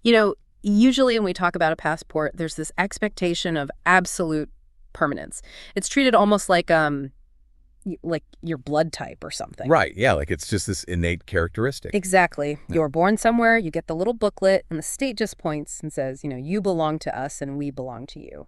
You know, usually when we talk about a passport, there's this expectation of absolute permanence. It's treated almost like your blood type or something. Right, yeah, like it's just this innate characteristic. Exactly. You're born somewhere, you get the little booklet, and the state just points and says, you belong to us and we belong to you.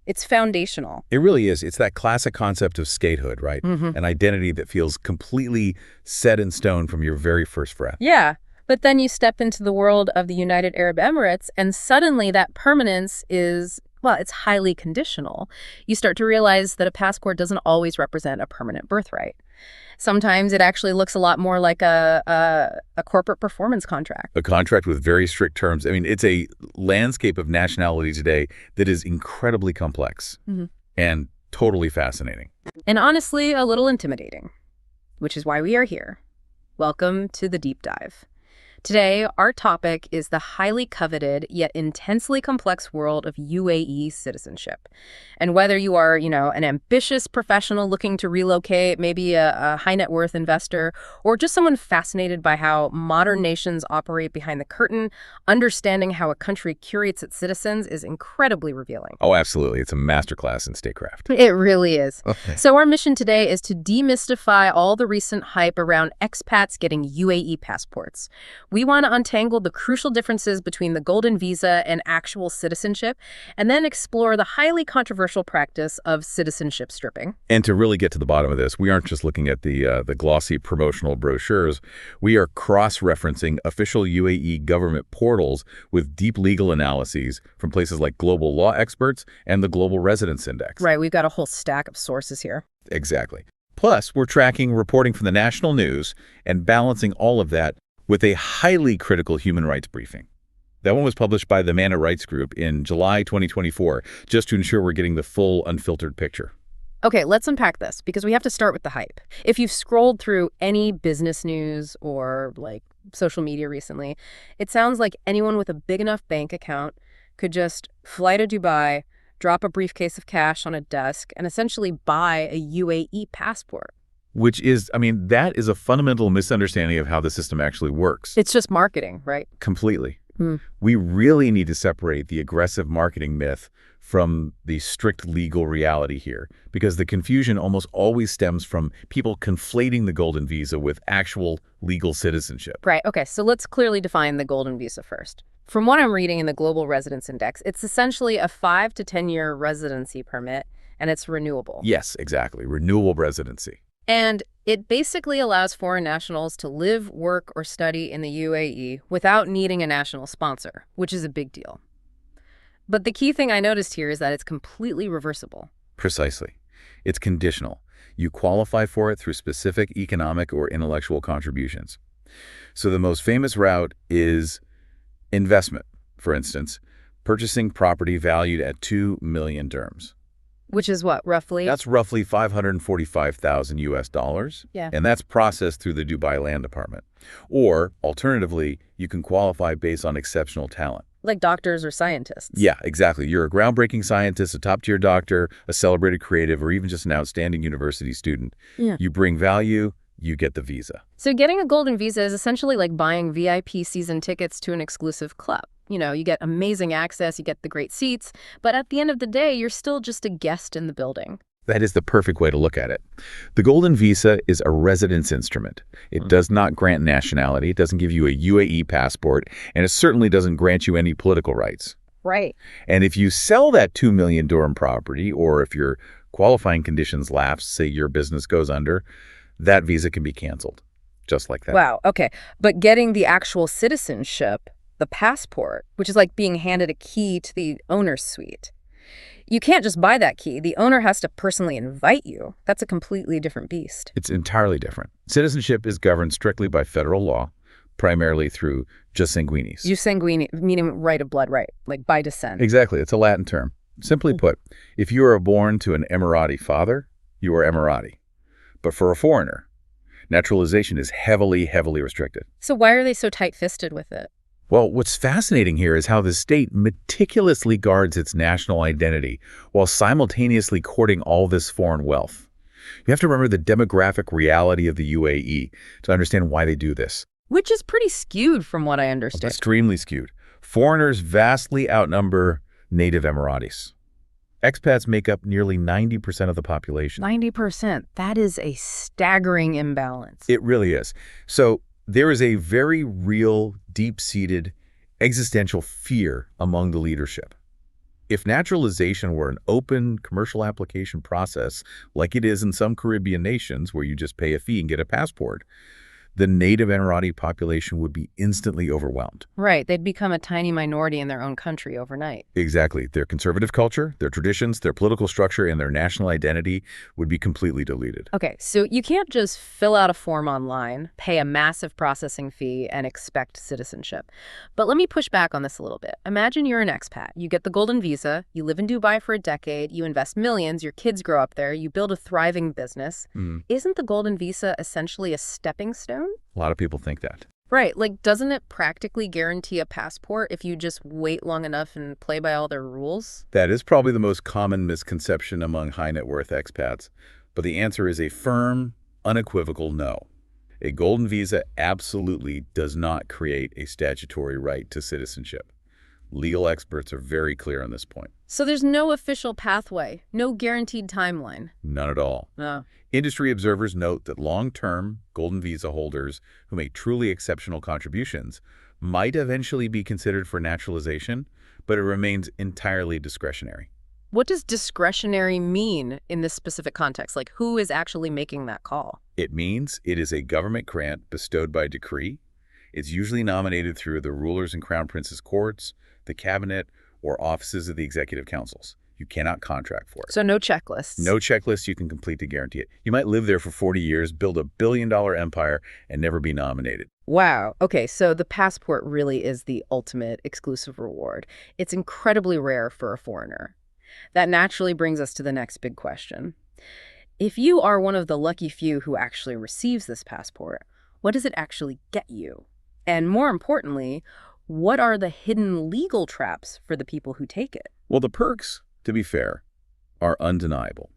It's foundational. It really is. It's that classic concept of statehood, right? An identity that feels completely set in stone from your very first breath. Yeah. But then you step into the world of the United Arab Emirates, and suddenly that permanence is, well, it's highly conditional. You start to realize that a passport doesn't always represent a permanent birthright. Sometimes it actually looks a lot more like a corporate performance contract. A contract with very strict terms. I mean, it's a landscape of nationality today that is incredibly complex and totally fascinating. And honestly, a little intimidating, which is why we are here. Welcome to the Deep Dive. Today, our topic is the highly coveted yet intensely complex world of UAE citizenship. And whether you are, an ambitious professional looking to relocate, maybe a high net worth investor, or just someone fascinated by how modern nations operate behind the curtain, understanding how a country curates its citizens is incredibly revealing. Oh, absolutely. It's a masterclass in statecraft. It really is. Okay. So our mission today is to demystify all the recent hype around expats getting UAE passports. We want to untangle the crucial differences between the golden visa and actual citizenship, and then explore the highly controversial practice of citizenship stripping. And to really get to the bottom of this, we aren't just looking at the glossy promotional brochures. We are cross-referencing official UAE government portals with deep legal analyses from places like global law experts and the Global Residence Index. Right, we've got a whole stack of sources here. Exactly. Plus, we're tracking reporting from the national news and balancing all of that with a highly critical human rights briefing. That one was published by the Mana Rights Group in July 2024, just to ensure we're getting the full, unfiltered picture. Okay, let's unpack this, because we have to start with the hype. If you've scrolled through any business news or, social media recently, it sounds like anyone with a big enough bank account could just fly to Dubai, drop a briefcase of cash on a desk, and essentially buy a UAE passport. Which is, that is a fundamental misunderstanding of how the system actually works. It's just marketing, right? Completely. We really need to separate the aggressive marketing myth from the strict legal reality here, because the confusion almost always stems from people conflating the golden visa with actual legal citizenship. Right. Okay, so let's clearly define the golden visa first. From what I'm reading in the Global Residence Index, it's essentially a 5 to 10-year residency permit, and it's renewable. Yes, exactly. Renewable residency. And it basically allows foreign nationals to live, work, or study in the UAE without needing a national sponsor, which is a big deal. But the key thing I noticed here is that it's completely reversible. Precisely. It's conditional. You qualify for it through specific economic or intellectual contributions. So the most famous route is investment, for instance, purchasing property valued at 2 million dirhams. Which is what, roughly? That's roughly $545,000 US. Yeah. And that's processed through the Dubai Land Department. Or, alternatively, you can qualify based on exceptional talent. Like doctors or scientists. Yeah, exactly. You're a groundbreaking scientist, a top-tier doctor, a celebrated creative, or even just an outstanding university student. Yeah. You bring value, you get the visa. So getting a golden visa is essentially like buying VIP season tickets to an exclusive club. You get amazing access, you get the great seats, but at the end of the day, you're still just a guest in the building. That is the perfect way to look at it. The golden visa is a residence instrument. It does not grant nationality, it doesn't give you a UAE passport, and it certainly doesn't grant you any political rights. Right. And if you sell that 2 million dirham property, or if your qualifying conditions lapse, say your business goes under, that visa can be canceled, just like that. Wow, okay. But getting the actual citizenship, the passport, which is like being handed a key to the owner's suite. You can't just buy that key. The owner has to personally invite you. That's a completely different beast. It's entirely different. Citizenship is governed strictly by federal law, primarily through jus sanguinis. Jus sanguinis, meaning right of blood, right? Like by descent. Exactly. It's a Latin term. Simply put, if you are born to an Emirati father, you are Emirati. But for a foreigner, naturalization is heavily, heavily restricted. So why are they so tight-fisted with it? Well, what's fascinating here is how the state meticulously guards its national identity while simultaneously courting all this foreign wealth. You have to remember the demographic reality of the UAE to understand why they do this. Which is pretty skewed from what I understand. Extremely skewed. Foreigners vastly outnumber native Emiratis. Expats make up nearly 90% of the population. 90%. That is a staggering imbalance. It really is. So there is a very real, deep-seated existential fear among the leadership. If naturalization were an open commercial application process, like it is in some Caribbean nations where you just pay a fee and get a passport, the native Emirati population would be instantly overwhelmed. Right. They'd become a tiny minority in their own country overnight. Exactly. Their conservative culture, their traditions, their political structure, and their national identity would be completely deleted. Okay, so you can't just fill out a form online, pay a massive processing fee, and expect citizenship. But let me push back on this a little bit. Imagine you're an expat. You get the golden visa, you live in Dubai for a decade, you invest millions, your kids grow up there, you build a thriving business. Isn't the golden visa essentially a stepping stone? A lot of people think that. Right. Like, doesn't it practically guarantee a passport if you just wait long enough and play by all their rules? That is probably the most common misconception among high net worth expats. But the answer is a firm, unequivocal no. A golden visa absolutely does not create a statutory right to citizenship. Legal experts are very clear on this point. So there's no official pathway, no guaranteed timeline. None at all. No. Industry observers note that long-term golden visa holders who make truly exceptional contributions might eventually be considered for naturalization, but it remains entirely discretionary. What does discretionary mean in this specific context? Like, who is actually making that call? It means it is a government grant bestowed by decree. It's usually nominated through the rulers and crown prince's courts, the cabinet, or offices of the executive councils. You cannot contract for it. So no checklists. No checklist you can complete to guarantee it. You might live there for 40 years, build a billion-dollar empire, and never be nominated. Wow. Okay, so the passport really is the ultimate exclusive reward. It's incredibly rare for a foreigner. That naturally brings us to the next big question. If you are one of the lucky few who actually receives this passport, what does it actually get you? And more importantly, what are the hidden legal traps for the people who take it? Well, the perks, to be fair, are undeniable.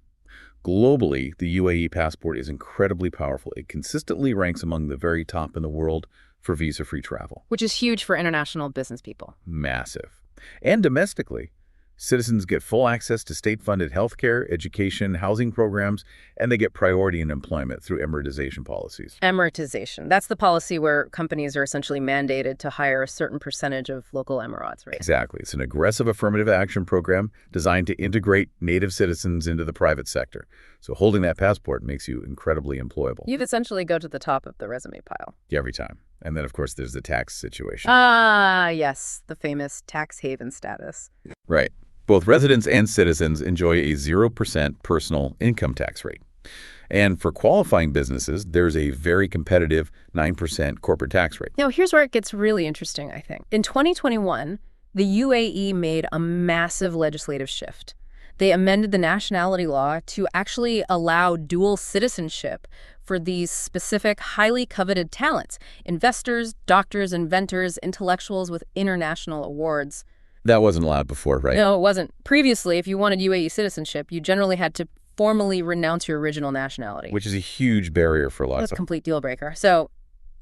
Globally, the UAE passport is incredibly powerful. It consistently ranks among the very top in the world for visa-free travel. Which is huge for international business people. Massive. And domestically, citizens get full access to state-funded healthcare, education, housing programs, and they get priority in employment through emiratization policies. Emiratization. That's the policy where companies are essentially mandated to hire a certain percentage of local Emirates, right? Exactly. It's an aggressive affirmative action program designed to integrate native citizens into the private sector. So holding that passport makes you incredibly employable. You'd essentially go to the top of the resume pile. Every time. And then, of course, there's the tax situation. Ah, yes, the famous tax haven status. Right. Both residents and citizens enjoy a 0% personal income tax rate. And for qualifying businesses, there's a very competitive 9% corporate tax rate. Now, here's where it gets really interesting, I think. In 2021, the UAE made a massive legislative shift. They amended the nationality law to actually allow dual citizenship for these specific, highly coveted talents: investors, doctors, inventors, intellectuals with international awards. That wasn't allowed before, right? No, it wasn't. Previously, if you wanted UAE citizenship, you generally had to formally renounce your original nationality. Which is a huge barrier for lots That's a of... complete deal breaker. So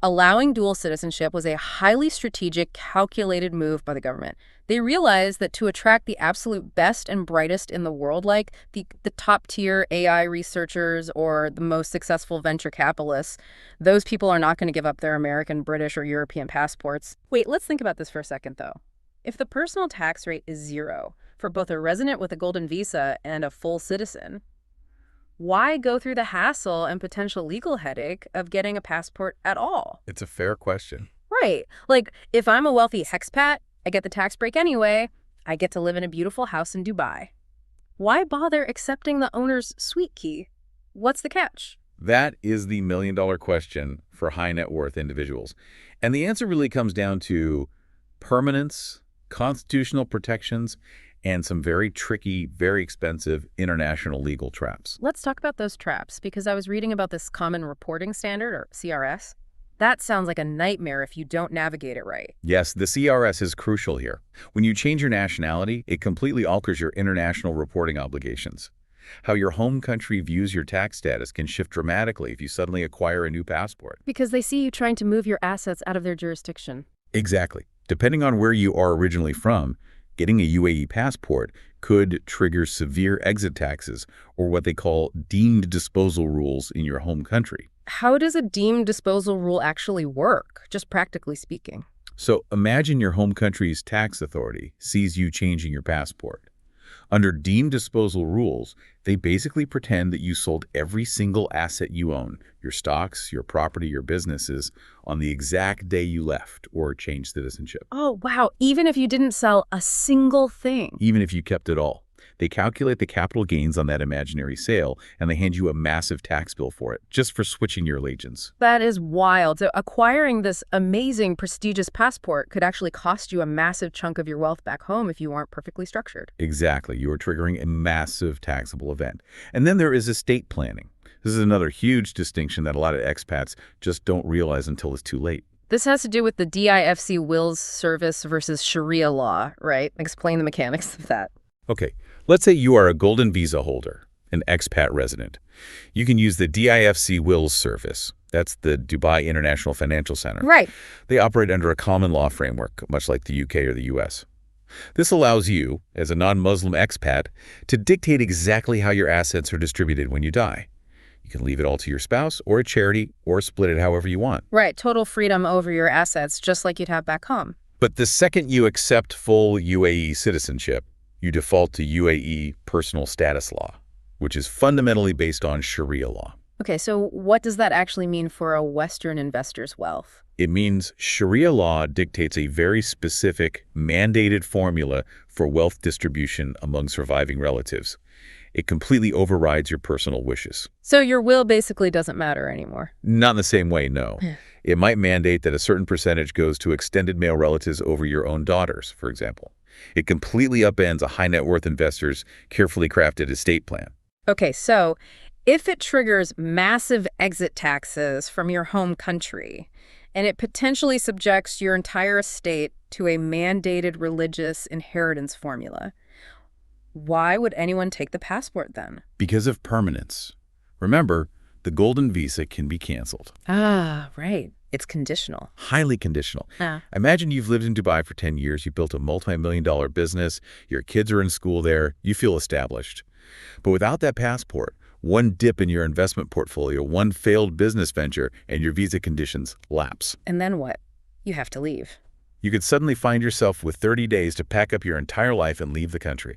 allowing dual citizenship was a highly strategic, calculated move by the government. They realized that to attract the absolute best and brightest in the world, like the top-tier AI researchers or the most successful venture capitalists, those people are not going to give up their American, British, or European passports. Wait, let's think about this for a second, though. If the personal tax rate is 0 for both a resident with a golden visa and a full citizen, why go through the hassle and potential legal headache of getting a passport at all? It's a fair question. Right. Like, if I'm a wealthy expat, I get the tax break anyway. I get to live in a beautiful house in Dubai. Why bother accepting the owner's sweet key? What's the catch? That is the million-dollar question for high net worth individuals. And the answer really comes down to permanence, constitutional protections, and some very tricky, very expensive international legal traps. Let's talk about those traps, because I was reading about this Common Reporting Standard, or CRS. That sounds like a nightmare if you don't navigate it right. Yes, the CRS is crucial here. When you change your nationality, it completely alters your international reporting obligations. How your home country views your tax status can shift dramatically if you suddenly acquire a new passport. Because they see you trying to move your assets out of their jurisdiction. Exactly. Depending on where you are originally from, getting a UAE passport could trigger severe exit taxes or what they call deemed disposal rules in your home country. How does a deemed disposal rule actually work, just practically speaking? So imagine your home country's tax authority sees you changing your passport. Under deemed disposal rules, they basically pretend that you sold every single asset you own, your stocks, your property, your businesses, on the exact day you left or changed citizenship. Oh, wow. Even if you didn't sell a single thing. Even if you kept it all. They calculate the capital gains on that imaginary sale, and they hand you a massive tax bill for it, just for switching your allegiance. That is wild. So acquiring this amazing, prestigious passport could actually cost you a massive chunk of your wealth back home if you aren't perfectly structured. Exactly. You are triggering a massive taxable event. And then there is estate planning. This is another huge distinction that a lot of expats just don't realize until it's too late. This has to do with the DIFC wills service versus Sharia law, right? Explain the mechanics of that. Okay, let's say you are a golden visa holder, an expat resident. You can use the DIFC wills service. That's the Dubai International Financial Center. Right. They operate under a common law framework, much like the UK or the US. This allows you, as a non-Muslim expat, to dictate exactly how your assets are distributed when you die. You can leave it all to your spouse or a charity or split it however you want. Right. Total freedom over your assets, just like you'd have back home. But the second you accept full UAE citizenship, you default to UAE personal status law, which is fundamentally based on Sharia law. Okay, so what does that actually mean for a Western investor's wealth? It means Sharia law dictates a very specific, mandated formula for wealth distribution among surviving relatives. It completely overrides your personal wishes. So your will basically doesn't matter anymore? Not in the same way, no. It might mandate that a certain percentage goes to extended male relatives over your own daughters, for example. It completely upends a high net worth investor's carefully crafted estate plan. Okay, so if it triggers massive exit taxes from your home country, and it potentially subjects your entire estate to a mandated religious inheritance formula, why would anyone take the passport then? Because of permanence. Remember, the golden visa can be canceled. Ah, right. It's conditional. Highly conditional. Imagine you've lived in Dubai for 10 years, you built a multi-million-dollar business, your kids are in school there, you feel established. But without that passport, one dip in your investment portfolio, one failed business venture, and your visa conditions lapse. And then what? You have to leave. You could suddenly find yourself with 30 days to pack up your entire life and leave the country.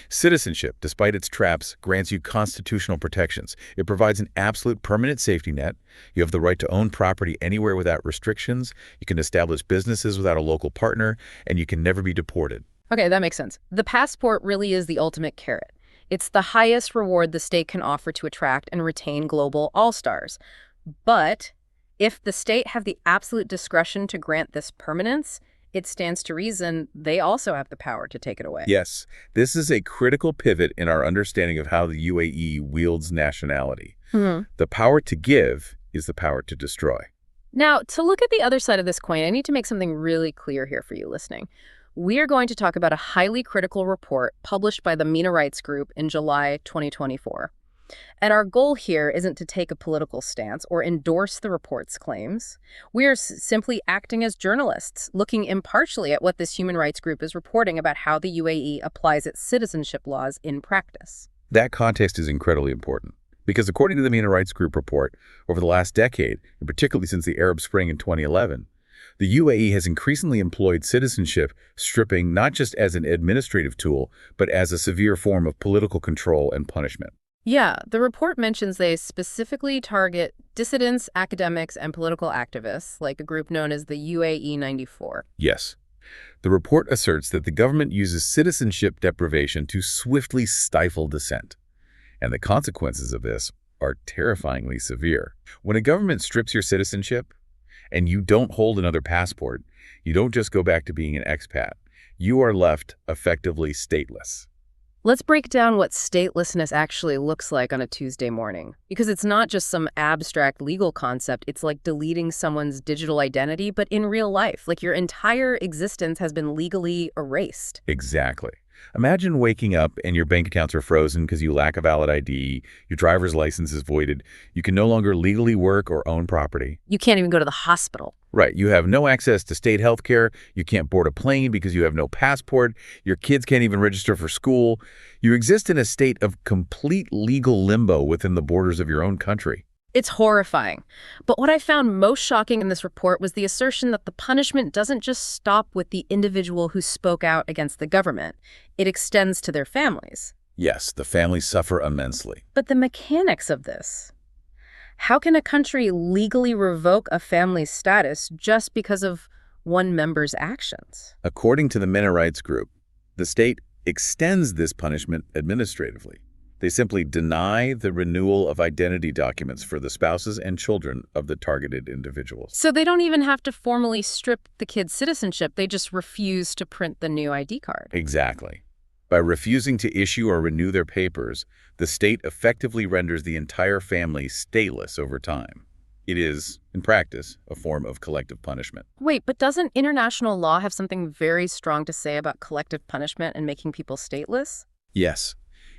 Citizenship, despite its traps, grants you constitutional protections. It provides an absolute permanent safety net. You have the right to own property anywhere without restrictions. You can establish businesses without a local partner, and you can never be deported. Okay, that makes sense. The passport really is the ultimate carrot. It's the highest reward the state can offer to attract and retain global all-stars. But if the state have the absolute discretion to grant this permanence, it stands to reason they also have the power to take it away. Yes, this is a critical pivot in our understanding of how the UAE wields nationality. The power to give is the power to destroy. Now, to look at the other side of this coin, I need to make something really clear here for you listening. We are going to talk about a highly critical report published by the MENA Rights Group in July 2024. And our goal here isn't to take a political stance or endorse the report's claims. We are simply acting as journalists, looking impartially at what this human rights group is reporting about how the UAE applies its citizenship laws in practice. That context is incredibly important, because according to the MENA Rights Group report, over the last decade, and particularly since the Arab Spring in 2011, the UAE has increasingly employed citizenship stripping not just as an administrative tool, but as a severe form of political control and punishment. Yeah, the report mentions they specifically target dissidents, academics, and political activists, like a group known as the UAE 94. Yes. The report asserts that the government uses citizenship deprivation to swiftly stifle dissent. And the consequences of this are terrifyingly severe. When a government strips your citizenship, and you don't hold another passport, you don't just go back to being an expat. You are left effectively stateless. Let's break down what statelessness actually looks like on a Tuesday morning. Because it's not just some abstract legal concept, it's like deleting someone's digital identity, but in real life. Like your entire existence has been legally erased. Exactly. Imagine waking up and your bank accounts are frozen because you lack a valid ID, your driver's license is voided, you can no longer legally work or own property. You can't even go to the hospital. Right, you have no access to state health care, you can't board a plane because you have no passport, your kids can't even register for school. You exist in a state of complete legal limbo within the borders of your own country. It's horrifying. But what I found most shocking in this report was the assertion that the punishment doesn't just stop with the individual who spoke out against the government. It extends to their families. Yes, the families suffer immensely. But the mechanics of this. How can a country legally revoke a family's status just because of one member's actions? According to the Men's Rights Group, the state extends this punishment administratively. They simply deny the renewal of identity documents for the spouses and children of the targeted individuals. So they don't even have to formally strip the kid's citizenship. They just refuse to print the new ID card. Exactly. By refusing to issue or renew their papers, the state effectively renders the entire family stateless over time. It is, in practice, a form of collective punishment. Wait, but doesn't international law have something very strong to say about collective punishment and making people stateless? Yes.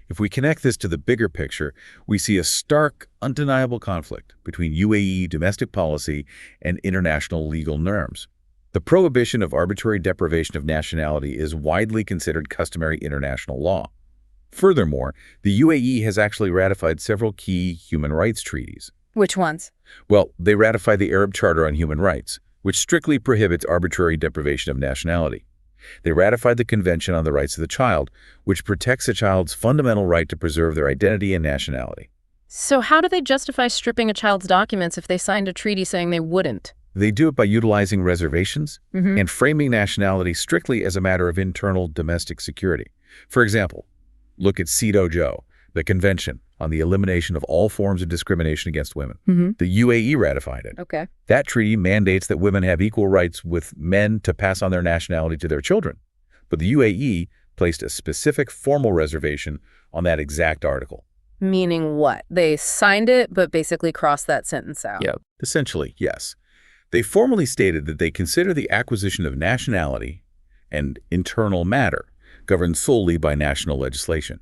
If we connect this to the bigger picture, we see a stark, undeniable conflict between UAE domestic policy and international legal norms. The prohibition of arbitrary deprivation of nationality is widely considered customary international law. Furthermore, the UAE has actually ratified several key human rights treaties. Which ones? Well, they ratified the Arab Charter on Human Rights, which strictly prohibits arbitrary deprivation of nationality. They ratified the Convention on the Rights of the Child, which protects a child's fundamental right to preserve their identity and nationality. So how do they justify stripping a child's documents if they signed a treaty saying they wouldn't? They do it by utilizing reservations and framing nationality strictly as a matter of internal domestic security. For example, look at CEDAW, the Convention on the Elimination of All Forms of Discrimination Against Women. The UAE ratified it. Okay. That treaty mandates that women have equal rights with men to pass on their nationality to their children. But the UAE placed a specific formal reservation on that exact article. Meaning what? They signed it, but basically crossed that sentence out. Yeah, essentially, yes. They formally stated that they consider the acquisition of nationality and internal matter governed solely by national legislation.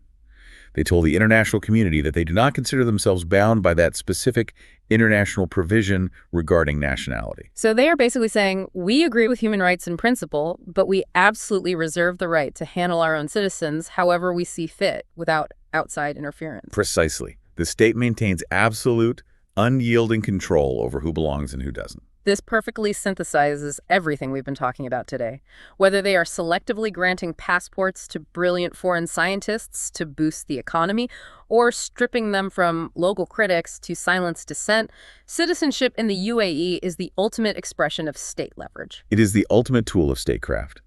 They told the international community that they do not consider themselves bound by that specific international provision regarding nationality. So they are basically saying, we agree with human rights in principle, but we absolutely reserve the right to handle our own citizens however we see fit without outside interference. Precisely. The state maintains absolute, unyielding control over who belongs and who doesn't. This perfectly synthesizes everything we've been talking about today. Whether they are selectively granting passports to brilliant foreign scientists to boost the economy, or stripping them from local critics to silence dissent, citizenship in the UAE is the ultimate expression of state leverage. It is the ultimate tool of statecraft.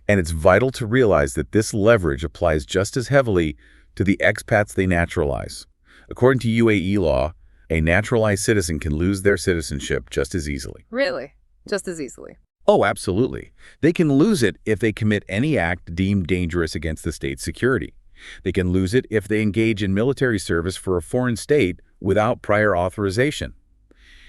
And it's vital to realize that this leverage applies just as heavily to the expats they naturalize. According to UAE law, a naturalized citizen can lose their citizenship just as easily. Really? Just as easily? Oh, absolutely. They can lose it if they commit any act deemed dangerous against the state's security. They can lose it if they engage in military service for a foreign state without prior authorization.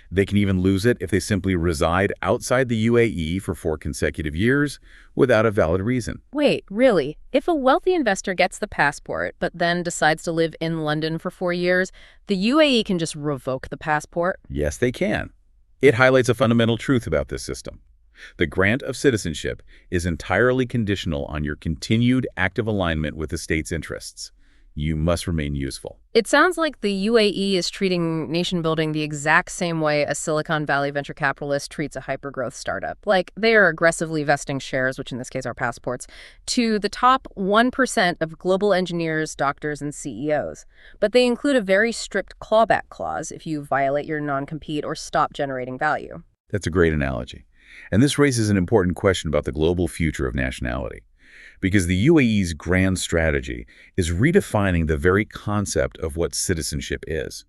They can even lose it if they simply reside outside the UAE for 4 consecutive years without a valid reason. Wait, really? If a wealthy investor gets the passport but then decides to live in London for 4 years, the UAE can just revoke the passport? Yes, they can. It highlights a fundamental truth about this system. The grant of citizenship is entirely conditional on your continued active alignment with the state's interests. You must remain useful. It sounds like the UAE is treating nation building the exact same way a Silicon Valley venture capitalist treats a hypergrowth startup. Like, they are aggressively vesting shares, which in this case are passports, to the top 1% of global engineers, doctors, and CEOs. But they include a very strict clawback clause if you violate your non-compete or stop generating value. That's a great analogy. And this raises an important question about the global future of nationality. Because the UAE's grand strategy is redefining the very concept of what citizenship is.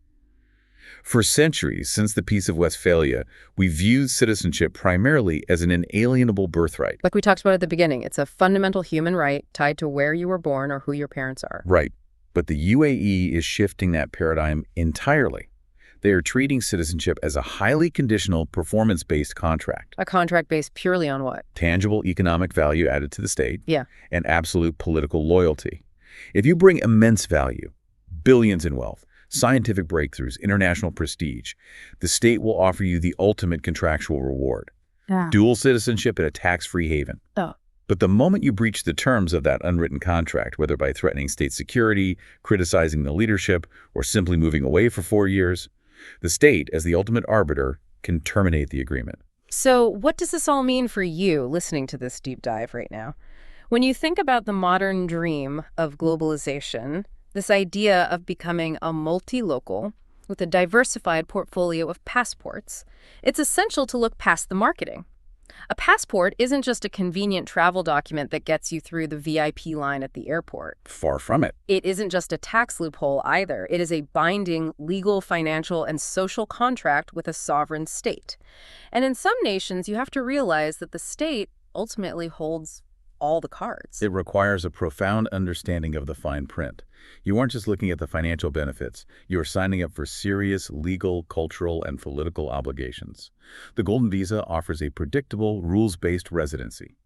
For centuries, since the Peace of Westphalia, we viewed citizenship primarily as an inalienable birthright. Like we talked about at the beginning, it's a fundamental human right tied to where you were born or who your parents are. Right. But the UAE is shifting that paradigm entirely. They are treating citizenship as a highly conditional, performance-based contract. A contract based purely on what? Tangible economic value added to the state, Yeah. and absolute political loyalty. If you bring immense value, billions in wealth, scientific breakthroughs, international prestige, the state will offer you the ultimate contractual reward. Yeah. Dual citizenship in a tax-free haven. Oh. But the moment you breach the terms of that unwritten contract, whether by threatening state security, criticizing the leadership, or simply moving away for 4 years, the state, as the ultimate arbiter, can terminate the agreement. So what does this all mean for you listening to this deep dive right now? When you think about the modern dream of globalization, this idea of becoming a multi-local with a diversified portfolio of passports, it's essential to look past the marketing. A passport isn't just a convenient travel document that gets you through the VIP line at the airport. Far from it. It isn't just a tax loophole either. It is a binding legal, financial, and social contract with a sovereign state. And in some nations, you have to realize that the state ultimately holds all the cards. It requires a profound understanding of the fine print. You aren't just looking at the financial benefits. You are signing up for serious legal, cultural, and political obligations. The Golden Visa offers a predictable, rules-based residency.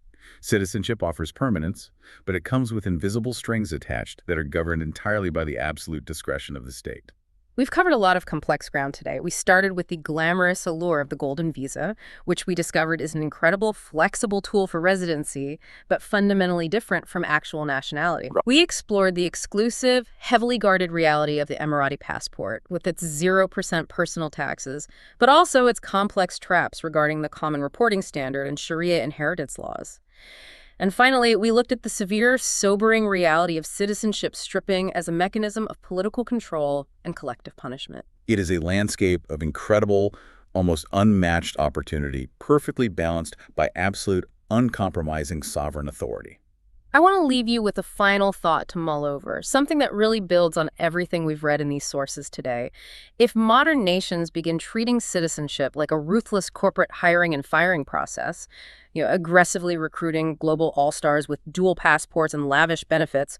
Citizenship offers permanence, but it comes with invisible strings attached that are governed entirely by the absolute discretion of the state. We've covered a lot of complex ground today. We started with the glamorous allure of the Golden Visa, which we discovered is an incredible, flexible tool for residency, but fundamentally different from actual nationality. We explored the exclusive, heavily guarded reality of the Emirati passport, with its 0% personal taxes, but also its complex traps regarding the common reporting standard and Sharia inheritance laws. And finally, we looked at the severe, sobering reality of citizenship stripping as a mechanism of political control and collective punishment. It is a landscape of incredible, almost unmatched opportunity, perfectly balanced by absolute, uncompromising sovereign authority. I want to leave you with a final thought to mull over, something that really builds on everything we've read in these sources today. If modern nations begin treating citizenship like a ruthless corporate hiring and firing process, aggressively recruiting global all-stars with dual passports and lavish benefits,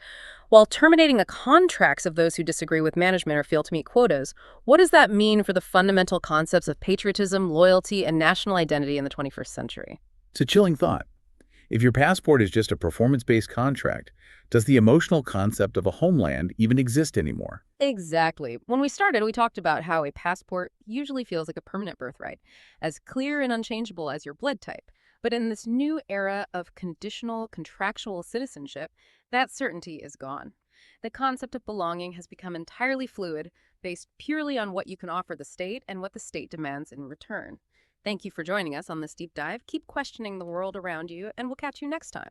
while terminating the contracts of those who disagree with management or fail to meet quotas, what does that mean for the fundamental concepts of patriotism, loyalty, and national identity in the 21st century? It's a chilling thought. If your passport is just a performance-based contract, does the emotional concept of a homeland even exist anymore? Exactly. When we started, we talked about how a passport usually feels like a permanent birthright, as clear and unchangeable as your blood type. But in this new era of conditional, contractual citizenship, that certainty is gone. The concept of belonging has become entirely fluid, based purely on what you can offer the state and what the state demands in return. Thank you for joining us on this deep dive. Keep questioning the world around you, and we'll catch you next time.